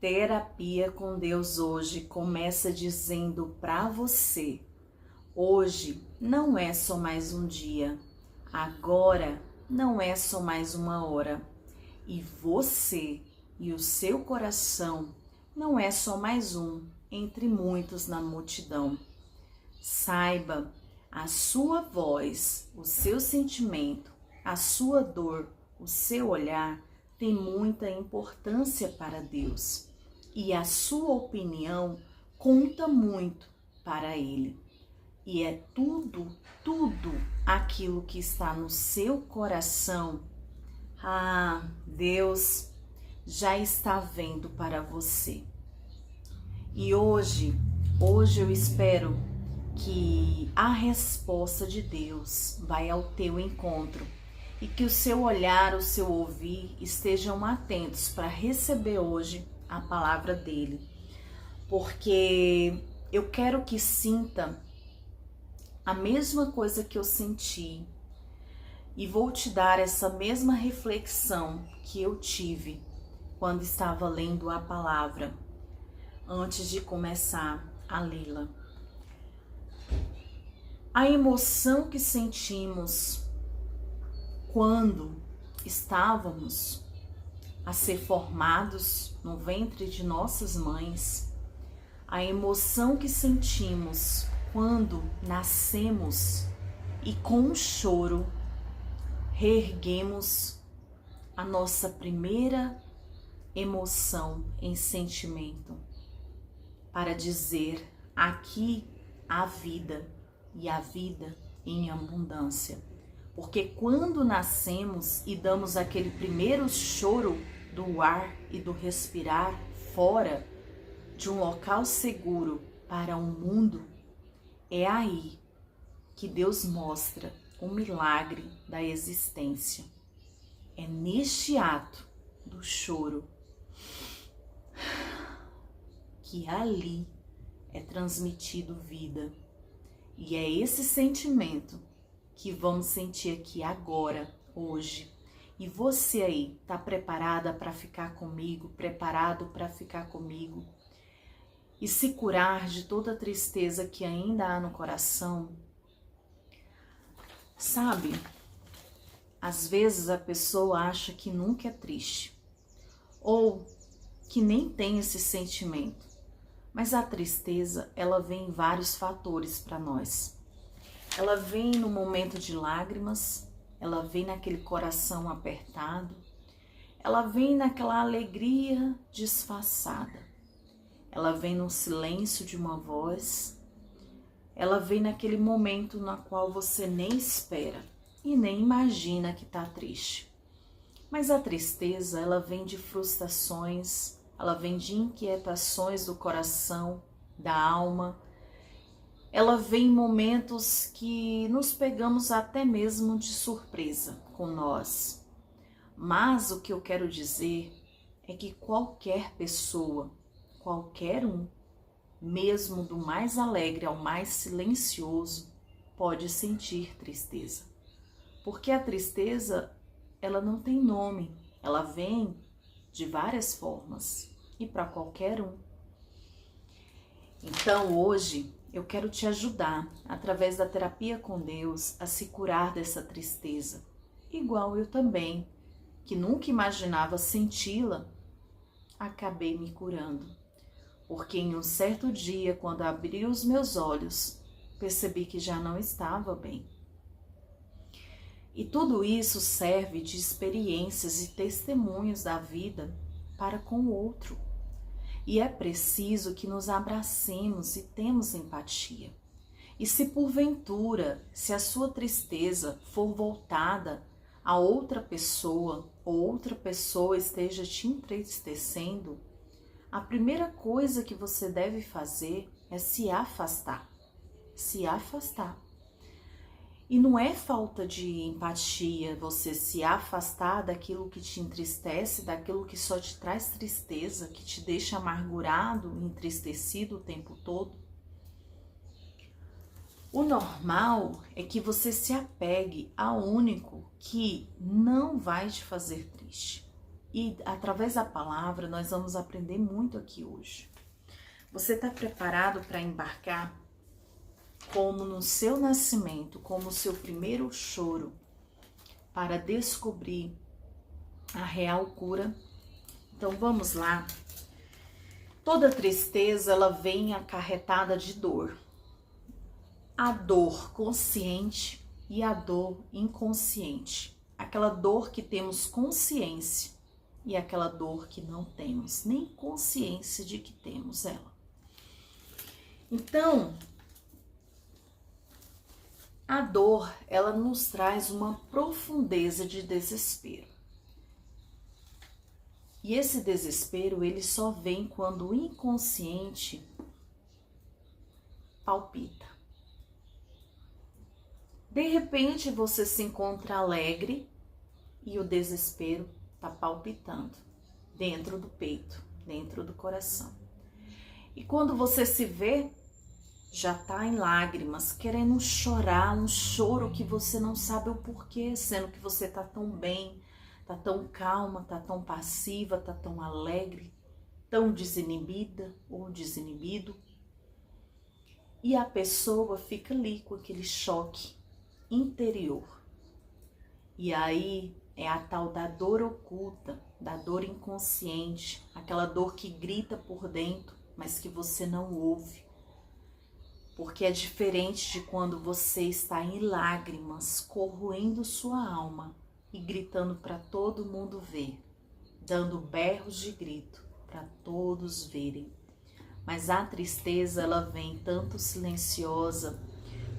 Terapia com Deus hoje começa dizendo para você: hoje não é só mais um dia, agora não é só mais uma hora, e você e o seu coração não é só mais um entre muitos na multidão. Saiba, a sua voz, o seu sentimento, a sua dor, o seu olhar tem muita importância para Deus e a sua opinião conta muito para Ele. E é tudo aquilo que está no seu coração. Deus já está vendo para você. E hoje eu espero que a resposta de Deus vai ao teu encontro e que o seu olhar, o seu ouvir estejam atentos para receber hoje a palavra dele. Porque eu quero que sinta a mesma coisa que eu senti e vou te dar essa mesma reflexão que eu tive quando estava lendo a palavra antes de começar a lê-la. A emoção que sentimos quando estávamos a ser formados no ventre de nossas mães, a emoção que sentimos quando nascemos e com um choro reerguemos a nossa primeira emoção em sentimento para dizer: aqui há vida e a vida em abundância. Porque quando nascemos e damos aquele primeiro choro do ar e do respirar fora de um local seguro para um mundo, é aí que Deus mostra o milagre da existência. É neste ato do choro que ali é transmitido vida. E é esse sentimento que vamos sentir aqui agora, hoje. E você aí, tá preparada para ficar comigo, preparado para ficar comigo e se curar de toda a tristeza que ainda há no coração? Sabe, às vezes a pessoa acha que nunca é triste ou que nem tem esse sentimento, mas a tristeza, ela vem em vários fatores para nós. Ela vem no momento de lágrimas, ela vem naquele coração apertado, ela vem naquela alegria disfarçada, ela vem no silêncio de uma voz, ela vem naquele momento no qual você nem espera e nem imagina que está triste. Mas a tristeza, ela vem de frustrações, ela vem de inquietações do coração, da alma. Ela vem em momentos que nos pegamos até mesmo de surpresa com nós. Mas o que eu quero dizer é que qualquer pessoa, qualquer um, mesmo do mais alegre ao mais silencioso, pode sentir tristeza. Porque a tristeza, ela não tem nome, ela vem de várias formas e para qualquer um. Então hoje eu quero te ajudar, através da terapia com Deus, a se curar dessa tristeza. Igual eu também, que nunca imaginava senti-la, acabei me curando. Porque em um certo dia, quando abri os meus olhos, percebi que já não estava bem. E tudo isso serve de experiências e testemunhos da vida para com o outro. E é preciso que nos abracemos e temos empatia. E se porventura, se a sua tristeza for voltada a outra pessoa, ou outra pessoa esteja te entristecendo, a primeira coisa que você deve fazer é se afastar. Se afastar. E não é falta de empatia você se afastar daquilo que te entristece, daquilo que só te traz tristeza, que te deixa amargurado, entristecido o tempo todo. O normal é que você se apegue ao único que não vai te fazer triste. E através da palavra nós vamos aprender muito aqui hoje. Você está preparado para embarcar como no seu nascimento, como o seu primeiro choro, para descobrir a real cura? Então vamos lá. Toda tristeza, ela vem acarretada de dor. A dor consciente e a dor inconsciente. Aquela dor que temos consciência e aquela dor que não temos nem consciência de que temos ela. Então, a dor, ela nos traz uma profundeza de desespero. E esse desespero, ele só vem quando o inconsciente palpita. De repente, você se encontra alegre e o desespero está palpitando dentro do peito, dentro do coração. E quando você se vê, já está em lágrimas, querendo chorar, um choro que você não sabe o porquê, sendo que você está tão bem, está tão calma, está tão passiva, está tão alegre, tão desinibida ou desinibido. E a pessoa fica ali com aquele choque interior. E aí é a tal da dor oculta, da dor inconsciente, aquela dor que grita por dentro, mas que você não ouve. Porque é diferente de quando você está em lágrimas, corroendo sua alma e gritando para todo mundo ver, dando berros de grito para todos verem. Mas a tristeza, ela vem tanto silenciosa,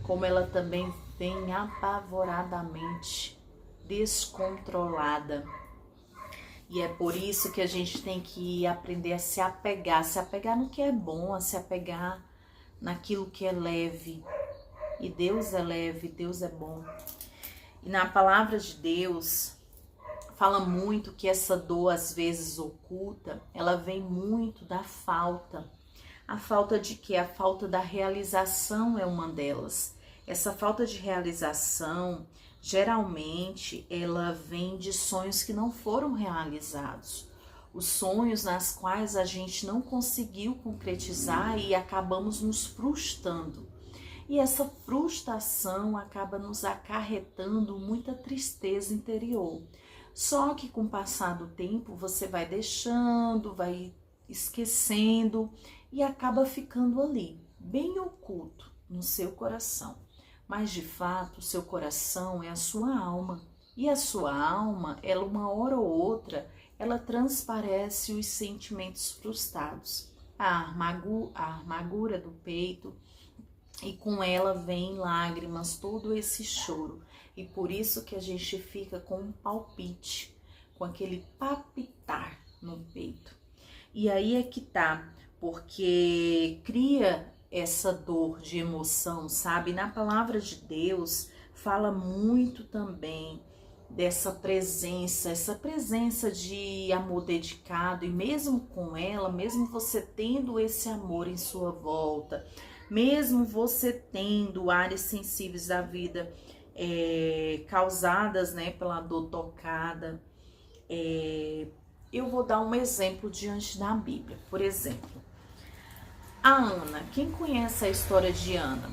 como ela também vem apavoradamente, descontrolada. E é por isso que a gente tem que aprender a se apegar no que é bom, a se apegar naquilo que é leve. E Deus é leve, Deus é bom. E na palavra de Deus, fala muito que essa dor, às vezes oculta, ela vem muito da falta. A falta de quê? A falta da realização é uma delas. Essa falta de realização, geralmente, ela vem de sonhos que não foram realizados. Os sonhos nas quais a gente não conseguiu concretizar e acabamos nos frustrando. E essa frustração acaba nos acarretando muita tristeza interior. Só que com o passar do tempo você vai deixando, vai esquecendo e acaba ficando ali, bem oculto no seu coração. Mas de fato o seu coração é a sua alma. E a sua alma, ela uma hora ou outra, ela transparece os sentimentos frustrados. A amargura do peito, e com ela vem lágrimas, todo esse choro. E por isso que a gente fica com um palpite, com aquele palpitar no peito. E aí é que tá, porque cria essa dor de emoção, sabe? Na palavra de Deus fala muito também dessa presença, essa presença de amor dedicado, e mesmo com ela, mesmo você tendo esse amor em sua volta, mesmo você tendo áreas sensíveis da vida causadas, né, pela dor tocada, eu vou dar um exemplo diante da Bíblia. Por exemplo, a Ana, quem conhece a história de Ana?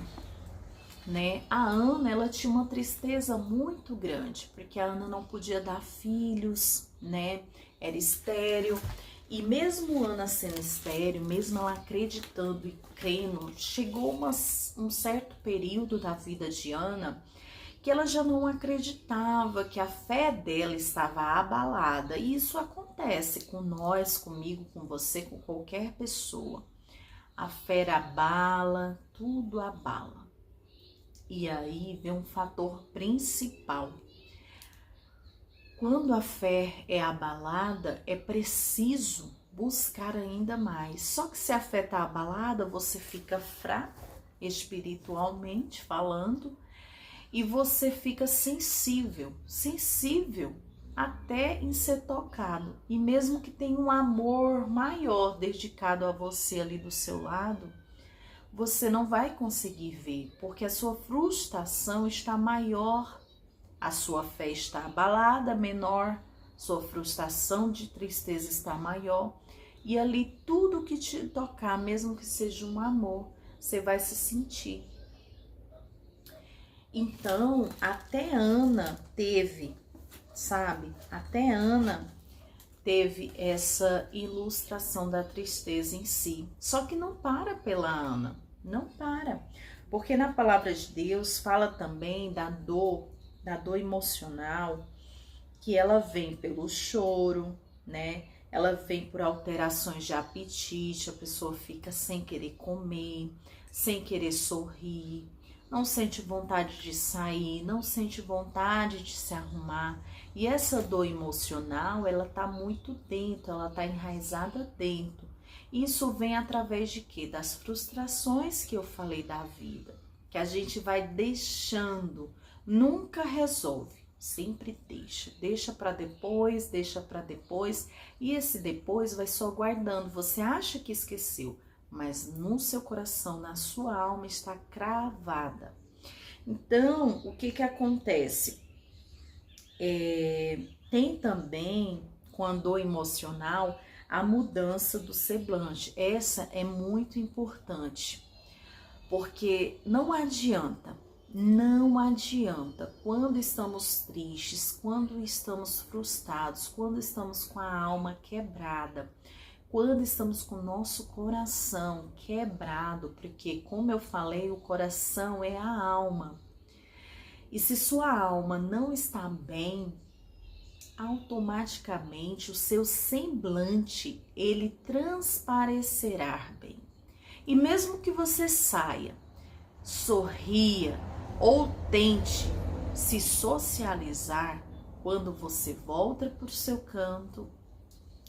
Né? A Ana, ela tinha uma tristeza muito grande, porque a Ana não podia dar filhos, né? Era estéril. E mesmo Ana sendo estéril, mesmo ela acreditando e crendo, chegou um certo período da vida de Ana que ela já não acreditava, que a fé dela estava abalada. E isso acontece com nós, comigo, com você, com qualquer pessoa. A fé abala, tudo abala. E aí vem um fator principal. Quando a fé é abalada, é preciso buscar ainda mais. Só que se a fé está abalada, você fica fraco, espiritualmente falando, e você fica sensível até em ser tocado. E mesmo que tenha um amor maior dedicado a você ali do seu lado, você não vai conseguir ver, porque a sua frustração está maior, a sua fé está abalada, menor sua frustração de tristeza está maior. E ali tudo que te tocar, mesmo que seja um amor, você vai se sentir. Então, até Ana teve, sabe? Até Ana teve essa ilustração da tristeza em si. Só que não para pela Ana, não para. Porque na palavra de Deus fala também da dor emocional, que ela vem pelo choro, né? Ela vem por alterações de apetite, a pessoa fica sem querer comer, sem querer sorrir, não sente vontade de sair, não sente vontade de se arrumar. E essa dor emocional, ela tá muito dentro, ela tá enraizada dentro. Isso vem através de quê? Das frustrações que eu falei da vida, que a gente vai deixando, nunca resolve, sempre deixa para depois, e esse depois vai só guardando. Você acha que esqueceu, mas no seu coração, na sua alma está cravada. Então, o que acontece? Tem também, com a dor emocional, a mudança do semblante. Essa é muito importante, porque não adianta, quando estamos tristes, quando estamos frustrados, quando estamos com a alma quebrada, quando estamos com o nosso coração quebrado, porque, como eu falei, o coração é a alma. E se sua alma não está bem, automaticamente o seu semblante, ele transparecerá bem. E mesmo que você saia, sorria ou tente se socializar, quando você volta para o seu canto,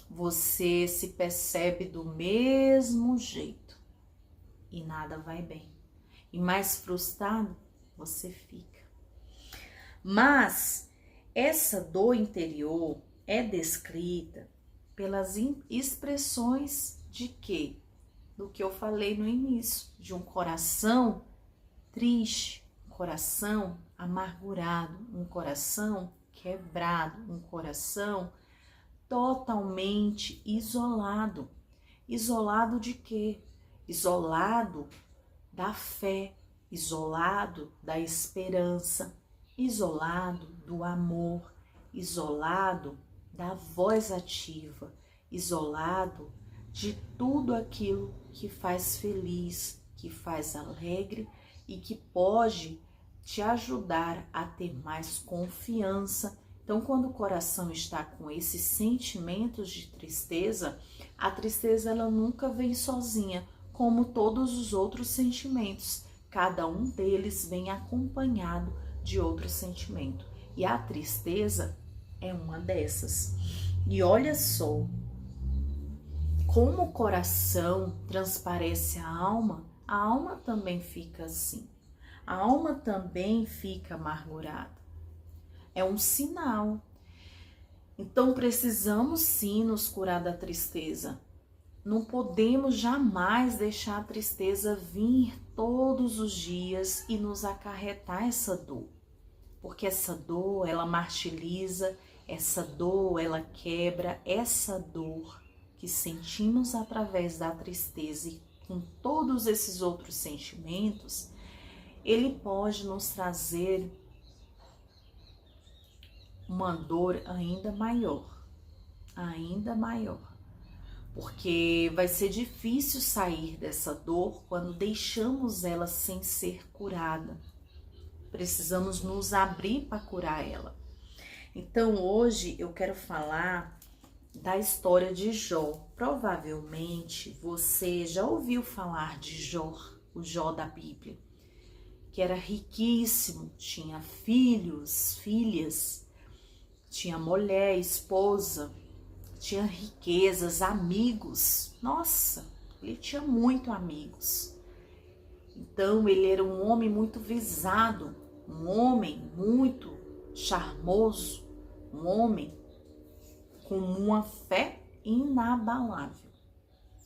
você se percebe do mesmo jeito e nada vai bem. E mais frustrado você fica. Mas essa dor interior é descrita pelas expressões de quê? Do que eu falei no início, de um coração triste, um coração amargurado, um coração quebrado, um coração totalmente isolado. Isolado de quê? Isolado da fé, isolado da esperança, isolado do amor, isolado da voz ativa, isolado de tudo aquilo que faz feliz, que faz alegre e que pode te ajudar a ter mais confiança. Então, quando o coração está com esses sentimentos de tristeza, a tristeza ela nunca vem sozinha, como todos os outros sentimentos. Cada um deles vem acompanhado de outro sentimento. E a tristeza é uma dessas. E olha só, como o coração transparece a alma também fica assim. A alma também fica amargurada. É um sinal. Então precisamos sim nos curar da tristeza. Não podemos jamais deixar a tristeza vir todos os dias e nos acarretar essa dor. Porque essa dor, ela martiriza, essa dor, ela quebra, essa dor que sentimos através da tristeza e com todos esses outros sentimentos, ele pode nos trazer uma dor ainda maior, porque vai ser difícil sair dessa dor quando deixamos ela sem ser curada. Precisamos nos abrir para curar ela. Então hoje eu quero falar da história de Jó. Provavelmente você já ouviu falar de Jó, o Jó da Bíblia, que era riquíssimo, tinha filhos, filhas, tinha mulher, esposa, tinha riquezas, amigos. Nossa, ele tinha muito amigos. Então ele era um homem muito visado, um homem muito charmoso, um homem com uma fé inabalável.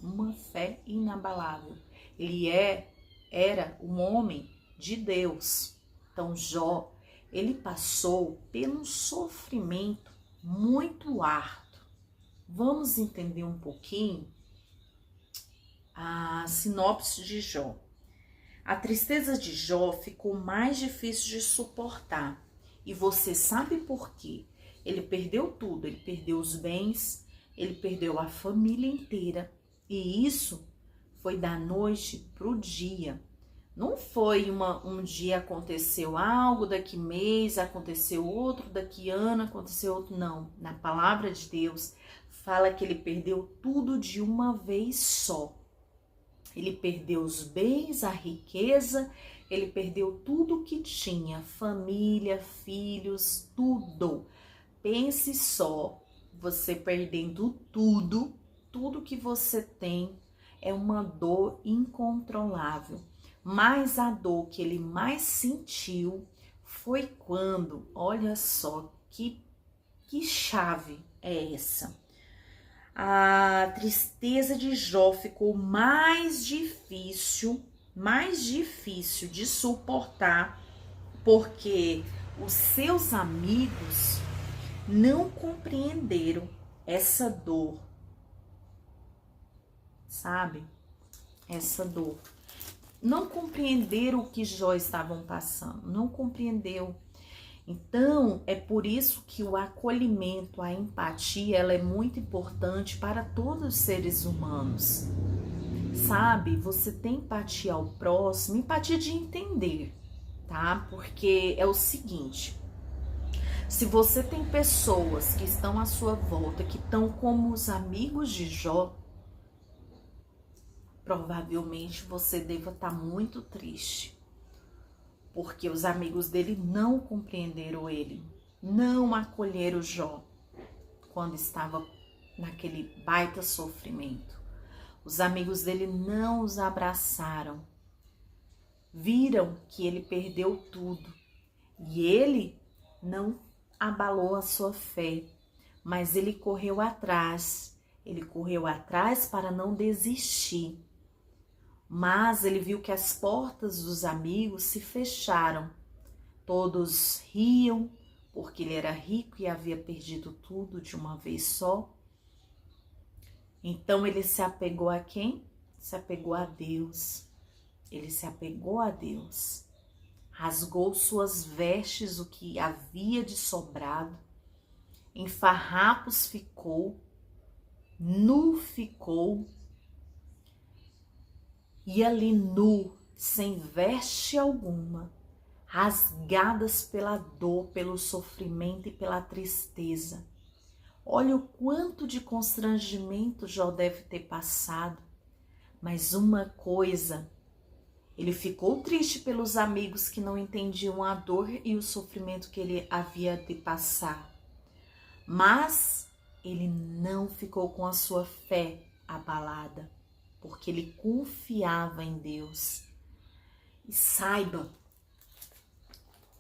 Uma fé inabalável. Ele era um homem de Deus. Então Jó, ele passou pelo sofrimento muito árduo. Vamos entender um pouquinho a sinopse de Jó. A tristeza de Jó ficou mais difícil de suportar. E você sabe por quê? Ele perdeu tudo, ele perdeu os bens, ele perdeu a família inteira. E isso foi da noite para o dia. Não foi um dia aconteceu algo, daqui mês aconteceu outro, daqui ano aconteceu outro. Não, na palavra de Deus fala que ele perdeu tudo de uma vez só. Ele perdeu os bens, a riqueza, ele perdeu tudo que tinha, família, filhos, tudo. Pense só, você perdendo tudo, tudo que você tem é uma dor incontrolável. Mas a dor que ele mais sentiu foi quando, olha só, que chave é essa? A tristeza de Jó ficou mais difícil de suportar, porque os seus amigos não compreenderam essa dor, sabe? Essa dor. Não compreenderam o que Jó estavam passando, não compreendeu. Então, é por isso que o acolhimento, a empatia, ela é muito importante para todos os seres humanos. Sabe, você tem empatia ao próximo, empatia de entender, tá? Porque é o seguinte, se você tem pessoas que estão à sua volta, que estão como os amigos de Jó, provavelmente você deva estar muito triste. Porque os amigos dele não compreenderam ele, não acolheram Jó quando estava naquele baita sofrimento. Os amigos dele não os abraçaram, viram que ele perdeu tudo e ele não abalou a sua fé, mas ele correu atrás para não desistir. Mas ele viu que as portas dos amigos se fecharam. Todos riam, porque ele era rico e havia perdido tudo de uma vez só. Então ele se apegou a quem? Se apegou a Deus. Ele se apegou a Deus. Rasgou suas vestes, o que havia de sobrado. Em farrapos ficou, nu ficou. E ali nu, sem veste alguma, rasgadas pela dor, pelo sofrimento e pela tristeza. Olha o quanto de constrangimento Jó deve ter passado. Mas uma coisa, ele ficou triste pelos amigos que não entendiam a dor e o sofrimento que ele havia de passar. Mas ele não ficou com a sua fé abalada, porque ele confiava em Deus. E saiba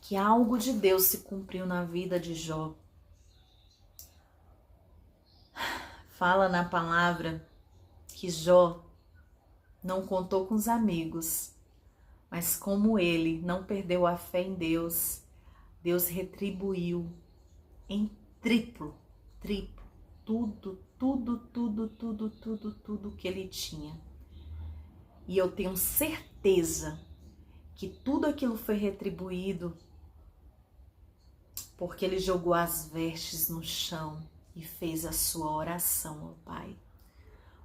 que algo de Deus se cumpriu na vida de Jó. Fala na palavra que Jó não contou com os amigos, mas como ele não perdeu a fé em Deus, Deus retribuiu em triplo, tudo que ele tinha. E eu tenho certeza que tudo aquilo foi retribuído porque ele jogou as vestes no chão e fez a sua oração ao Pai.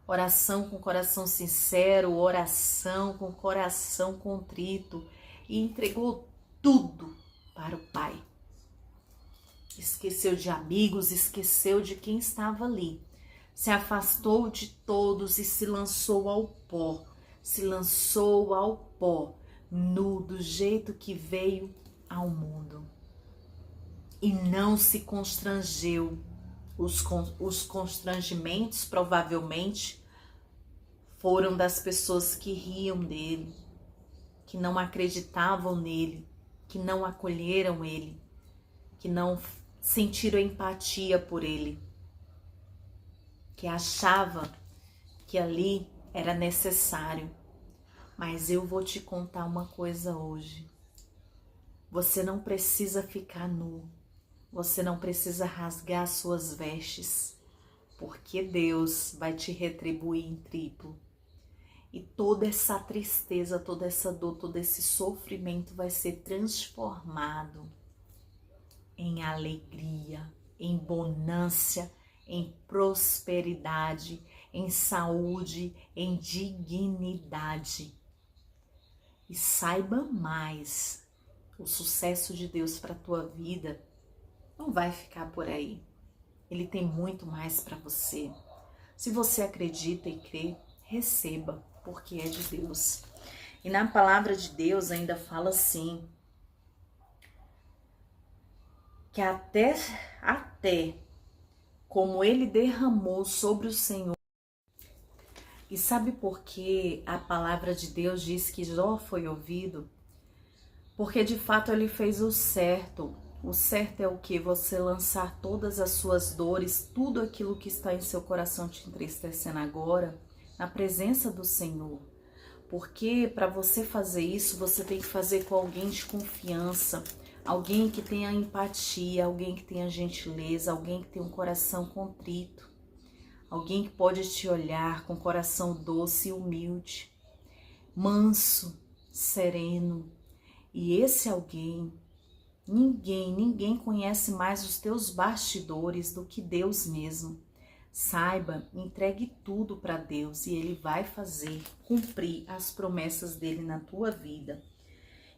Oração com coração sincero, oração com coração contrito, e entregou tudo para o Pai. Esqueceu de amigos, esqueceu de quem estava ali. Se afastou de todos e se lançou ao pó. Nu, do jeito que veio ao mundo. E não se constrangeu. Os constrangimentos provavelmente foram das pessoas que riam dele, que não acreditavam nele, que não acolheram ele, que não sentiram empatia por ele, que achava que ali era necessário. Mas eu vou te contar uma coisa hoje. Você não precisa ficar nu. você não precisa rasgar suas vestes, porque Deus vai te retribuir em triplo. E toda essa tristeza, toda essa dor, todo esse sofrimento vai ser transformado em alegria, em bonança, em prosperidade, em saúde, em dignidade. E saiba mais, o sucesso de Deus para a tua vida não vai ficar por aí. Ele tem muito mais para você. Se você acredita e crê, receba, porque é de Deus. E na palavra de Deus ainda fala assim, que até como ele derramou sobre o Senhor. E sabe por que a palavra de Deus diz que Jó foi ouvido? Porque de fato ele fez o certo. O certo é o que? Você lançar todas as suas dores, tudo aquilo que está em seu coração te entristecendo agora, na presença do Senhor. Porque para você fazer isso, você tem que fazer com alguém de confiança, alguém que tenha empatia, alguém que tenha gentileza, alguém que tenha um coração contrito, alguém que pode te olhar com coração doce e humilde, manso, sereno. E esse alguém, ninguém conhece mais os teus bastidores do que Deus mesmo. Saiba, entregue tudo para Deus e Ele vai fazer cumprir as promessas dele na tua vida.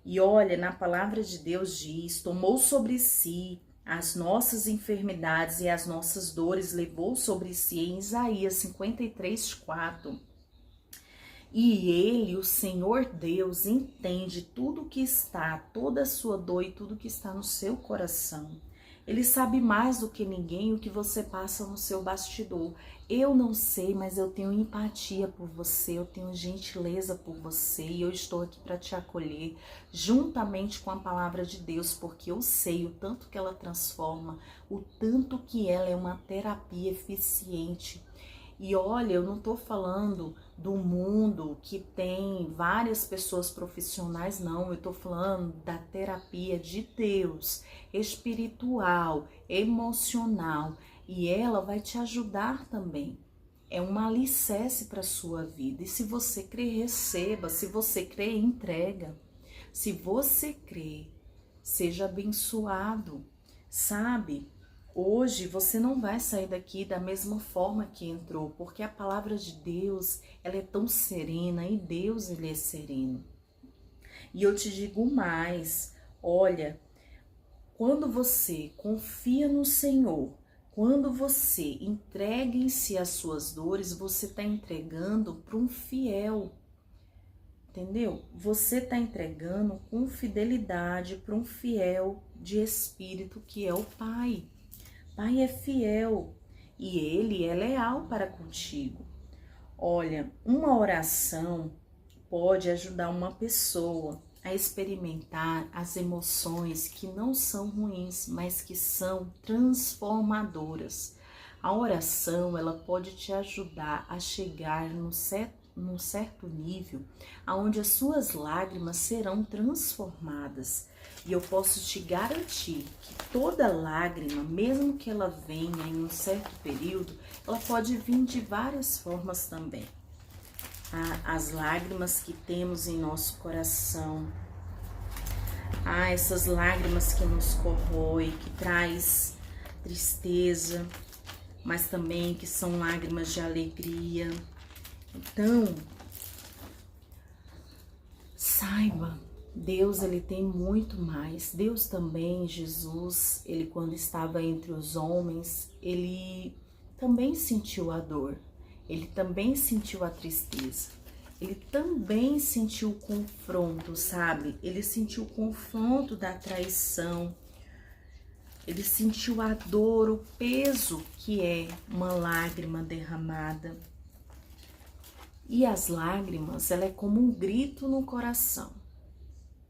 E olha, na palavra de Deus diz, tomou sobre si as nossas enfermidades e as nossas dores, levou sobre si, em Isaías 53:4. E ele, o Senhor Deus, entende tudo que está, toda a sua dor e tudo que está no seu coração. Ele sabe mais do que ninguém o que você passa no seu bastidor. Eu não sei, mas eu tenho empatia por você, eu tenho gentileza por você e eu estou aqui para te acolher juntamente com a palavra de Deus, porque eu sei o tanto que ela transforma, o tanto que ela é uma terapia eficiente. E olha, eu não tô falando do mundo que tem várias pessoas profissionais, não. Eu tô falando da terapia de Deus, espiritual, emocional. E ela vai te ajudar também. É um alicerce para a sua vida. E se você crer, receba. Se você crer, entrega. Se você crer, seja abençoado. Sabe? Hoje você não vai sair daqui da mesma forma que entrou, porque a palavra de Deus, ela é tão serena e Deus, ele é sereno. E eu te digo mais, olha, quando você confia no Senhor, quando você entrega em si as suas dores, você está entregando para um fiel, entendeu? Você está entregando com fidelidade para um fiel de espírito que é o Pai. Pai é fiel e Ele é leal para contigo. Olha, uma oração pode ajudar uma pessoa a experimentar as emoções que não são ruins, mas que são transformadoras. A oração, ela pode te ajudar a chegar num certo nível onde as suas lágrimas serão transformadas. E eu posso te garantir que toda lágrima, mesmo que ela venha em um certo período, ela pode vir de várias formas também. As lágrimas que temos em nosso coração, essas lágrimas que nos corroem, que traz tristeza, mas também que são lágrimas de alegria. Então, saiba, Deus, ele tem muito mais. Deus também, Jesus, ele quando estava entre os homens, ele também sentiu a dor, ele também sentiu a tristeza, ele também sentiu o confronto, sabe? Ele sentiu o confronto da traição, ele sentiu a dor, o peso que é uma lágrima derramada. E as lágrimas, ela é como um grito no coração.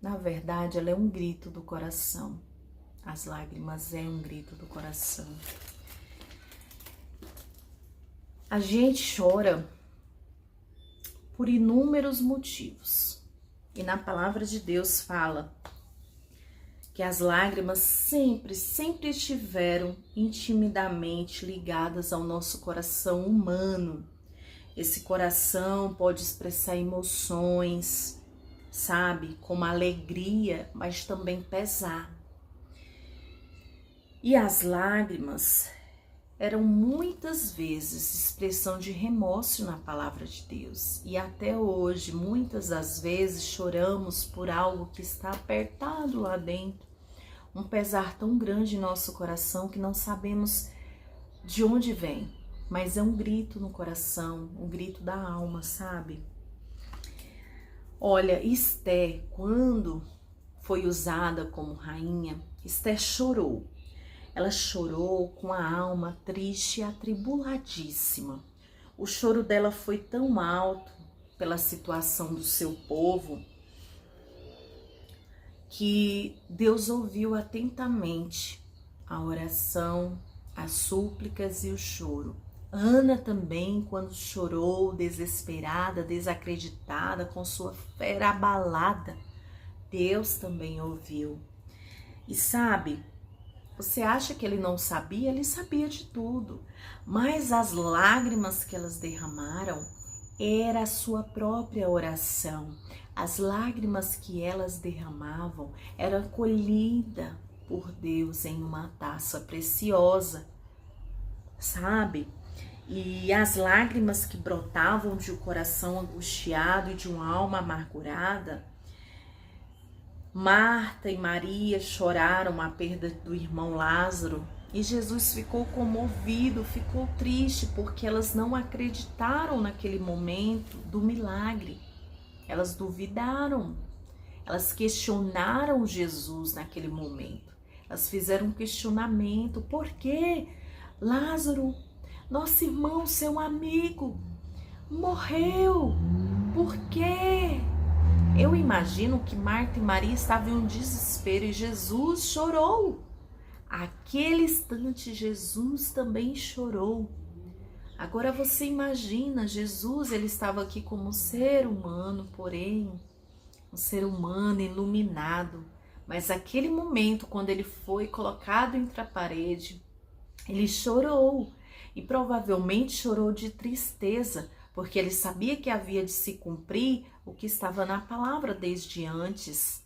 Na verdade, ela é um grito do coração. As lágrimas é um grito do coração. A gente chora por inúmeros motivos. E na palavra de Deus fala que as lágrimas sempre estiveram intimamente ligadas ao nosso coração humano. Esse coração pode expressar emoções, sabe, como alegria, mas também pesar. E as lágrimas eram muitas vezes expressão de remorso na palavra de Deus. E até hoje, muitas das vezes, choramos por algo que está apertado lá dentro. Um pesar tão grande em nosso coração que não sabemos de onde vem. Mas é um grito no coração, um grito da alma, sabe? Olha, Esté, quando foi usada como rainha, Esté chorou. Ela chorou com a alma triste e atribuladíssima. O choro dela foi tão alto pela situação do seu povo que Deus ouviu atentamente a oração, as súplicas e o choro. Ana também, quando chorou, desesperada, desacreditada, com sua fé abalada, Deus também ouviu. E sabe, você acha que ele não sabia? Ele sabia de tudo. Mas as lágrimas que elas derramaram era a sua própria oração. As lágrimas que elas derramavam era colhida por Deus em uma taça preciosa, sabe? E as lágrimas que brotavam de um coração angustiado e de uma alma amargurada, Marta e Maria choraram a perda do irmão Lázaro e Jesus ficou comovido, ficou triste porque elas não acreditaram naquele momento do milagre. Elas duvidaram, elas questionaram Jesus naquele momento. Elas fizeram um questionamento: por que Lázaro, nosso irmão, seu amigo, morreu? Por quê? Eu imagino que Marta e Maria estavam em um desespero e Jesus chorou. Aquele instante Jesus também chorou. Agora você imagina, Jesus, ele estava aqui como ser humano, porém, um ser humano iluminado. Mas aquele momento, quando ele foi colocado entre a parede, ele chorou. E provavelmente chorou de tristeza, porque ele sabia que havia de se cumprir o que estava na palavra desde antes.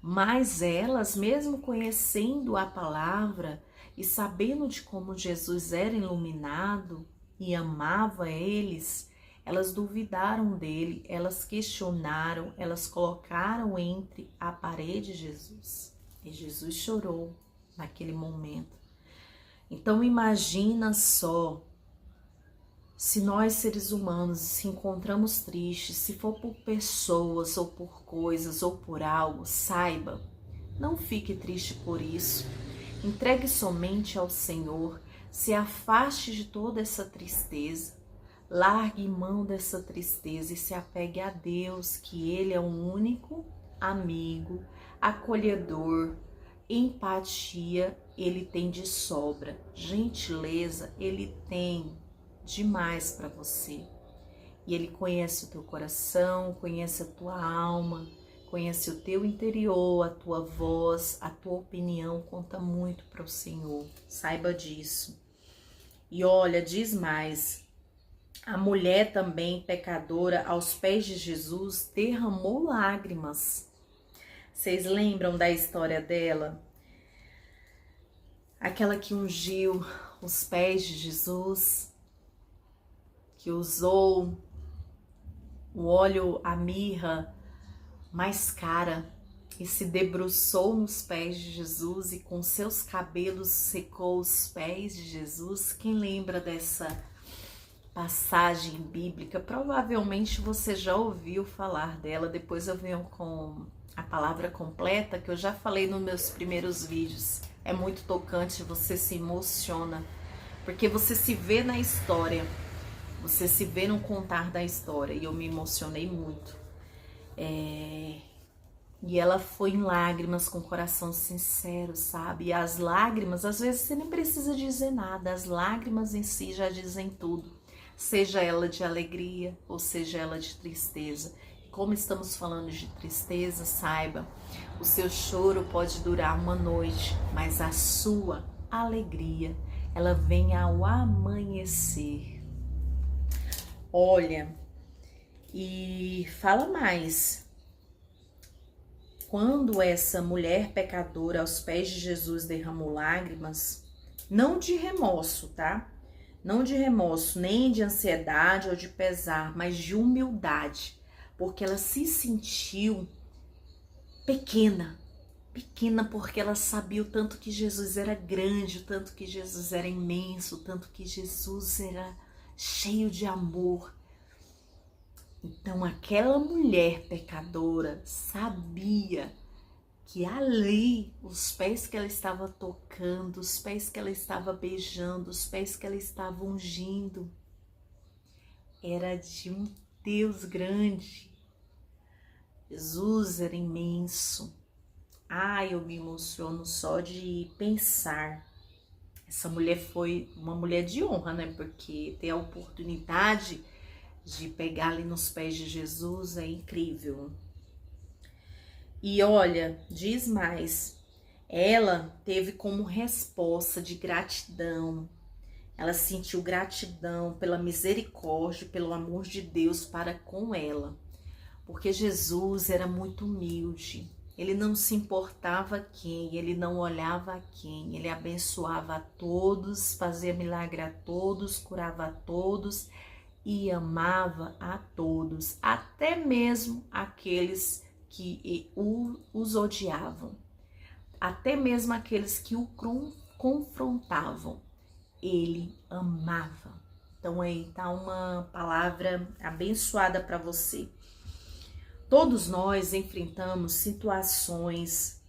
Mas elas, mesmo conhecendo a palavra e sabendo de como Jesus era iluminado e amava eles, elas duvidaram dele, elas questionaram, elas colocaram entre a parede Jesus. E Jesus chorou naquele momento. Então imagina só, se nós seres humanos se encontramos tristes, se for por pessoas ou por coisas ou por algo, saiba, não fique triste por isso. Entregue somente ao Senhor, se afaste de toda essa tristeza, largue mão dessa tristeza e se apegue a Deus, que Ele é o único amigo, acolhedor, empatia, Ele tem de sobra, gentileza, Ele tem demais para você. E Ele conhece o teu coração, conhece a tua alma, conhece o teu interior, a tua voz, a tua opinião conta muito para o Senhor. Saiba disso. E olha, diz mais, a mulher também pecadora aos pés de Jesus derramou lágrimas. Vocês lembram da história dela? Aquela que ungiu os pés de Jesus, que usou o óleo, a mirra mais cara e se debruçou nos pés de Jesus e com seus cabelos secou os pés de Jesus. Quem lembra dessa passagem bíblica? Provavelmente você já ouviu falar dela. Depois eu venho com a palavra completa, que eu já falei nos meus primeiros vídeos. É muito tocante, você se emociona, porque você se vê na história. Você se vê no contar da história, e eu me emocionei muito. E ela foi em lágrimas, com o coração sincero, sabe? E as lágrimas, às vezes você nem precisa dizer nada, as lágrimas em si já dizem tudo. Seja ela de alegria, ou seja ela de tristeza. como estamos falando de tristeza, saiba, o seu choro pode durar uma noite, mas a sua alegria, ela vem ao amanhecer. Olha, e fala mais. Quando essa mulher pecadora aos pés de Jesus derramou lágrimas, não de remorso, tá? Não de remorso, nem de ansiedade ou de pesar, mas de humildade, porque ela se sentiu pequena porque ela sabia o tanto que Jesus era grande, o tanto que Jesus era imenso, o tanto que Jesus era cheio de amor. Então aquela mulher pecadora sabia que ali, os pés que ela estava tocando, os pés que ela estava beijando, os pés que ela estava ungindo, era de um Deus grande. Jesus era imenso. Eu me emociono só de pensar. Essa mulher foi uma mulher de honra, né? Porque ter a oportunidade de pegar ali nos pés de Jesus é incrível. E olha, diz mais, ela teve como resposta de gratidão, ela sentiu gratidão pela misericórdia, pelo amor de Deus para com ela, porque Jesus era muito humilde, ele não se importava a quem, ele não olhava a quem, ele abençoava a todos, fazia milagre a todos, curava a todos e amava a todos, até mesmo aqueles que os odiavam, até mesmo aqueles que o confrontavam, ele amava. Então aí tá uma palavra abençoada para você. Todos nós enfrentamos situações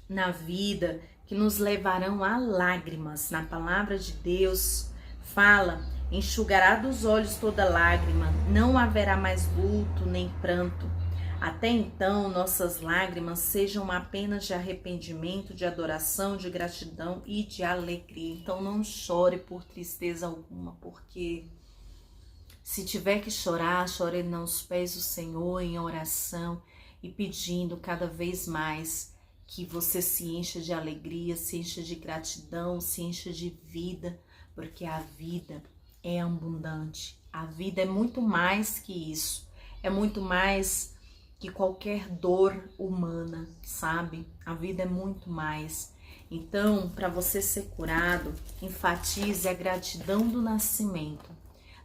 na vida que nos levarão a lágrimas. Na palavra de Deus fala: enxugará dos olhos toda lágrima, não haverá mais luto nem pranto. Até então, nossas lágrimas sejam apenas de arrependimento, de adoração, de gratidão e de alegria. Então não chore por tristeza alguma, porque se tiver que chorar, chore aos pés do Senhor em oração e pedindo cada vez mais que você se encha de alegria, se encha de gratidão, se encha de vida, porque a vida é abundante. A vida é muito mais que isso, é muito mais que qualquer dor humana, sabe? A vida é muito mais. Então, para você ser curado, enfatize a gratidão do nascimento.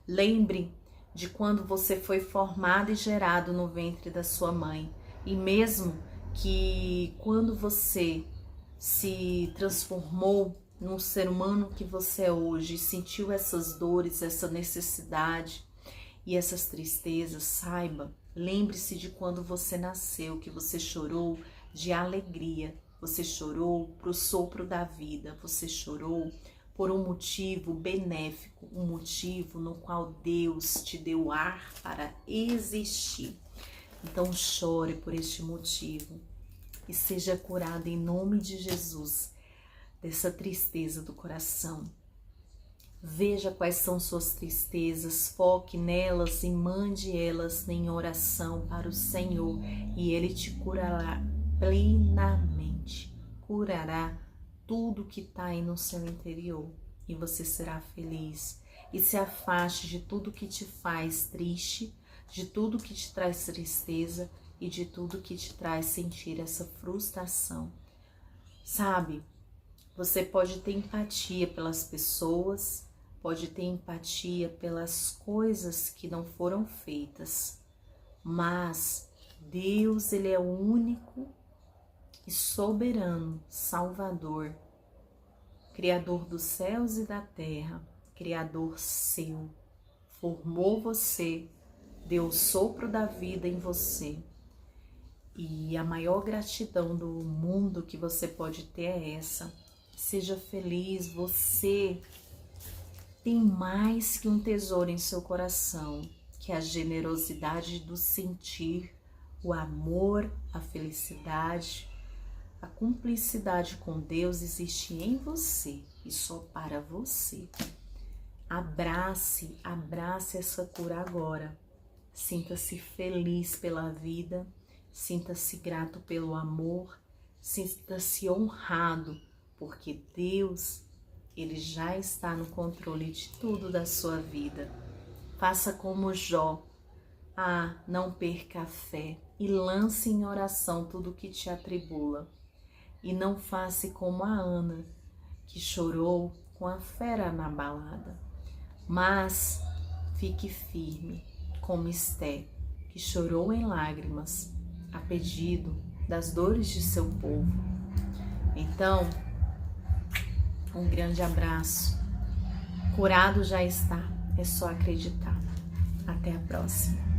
Lembre de quando você foi formado e gerado no ventre da sua mãe. E mesmo que quando você se transformou num ser humano que você é hoje, sentiu essas dores, essa necessidade e essas tristezas, saiba, lembre-se de quando você nasceu, que você chorou de alegria, você chorou pro sopro da vida, você chorou por um motivo benéfico, um motivo no qual Deus te deu ar para existir. Então chore por este motivo e seja curado em nome de Jesus dessa tristeza do coração. Veja quais são suas tristezas, foque nelas e mande elas em oração para o Senhor e Ele te curará plenamente, curará tudo que está aí no seu interior e você será feliz. E se afaste de tudo que te faz triste, de tudo que te traz tristeza e de tudo que te traz sentir essa frustração. Sabe, você pode ter empatia pelas pessoas, pode ter empatia pelas coisas que não foram feitas, mas Deus, Ele é o único e soberano Salvador, Criador dos céus e da terra, Criador seu, formou você, deu o sopro da vida em você. E a maior gratidão do mundo que você pode ter é essa. Seja feliz, você tem mais que um tesouro em seu coração, que é a generosidade do sentir, o amor, a felicidade, a cumplicidade com Deus existe em você e só para você. Abrace essa cura agora. Sinta-se feliz pela vida, sinta-se grato pelo amor, sinta-se honrado, porque Deus, Ele já está no controle de tudo da sua vida. Faça como Jó. Não perca a fé e lance em oração tudo o que te atribula. E não faça como a Ana, que chorou com a fera na balada. Mas fique firme, como Esté, que chorou em lágrimas, a pedido das dores de seu povo. Então, um grande abraço. Curado já está, é só acreditar. Até a próxima.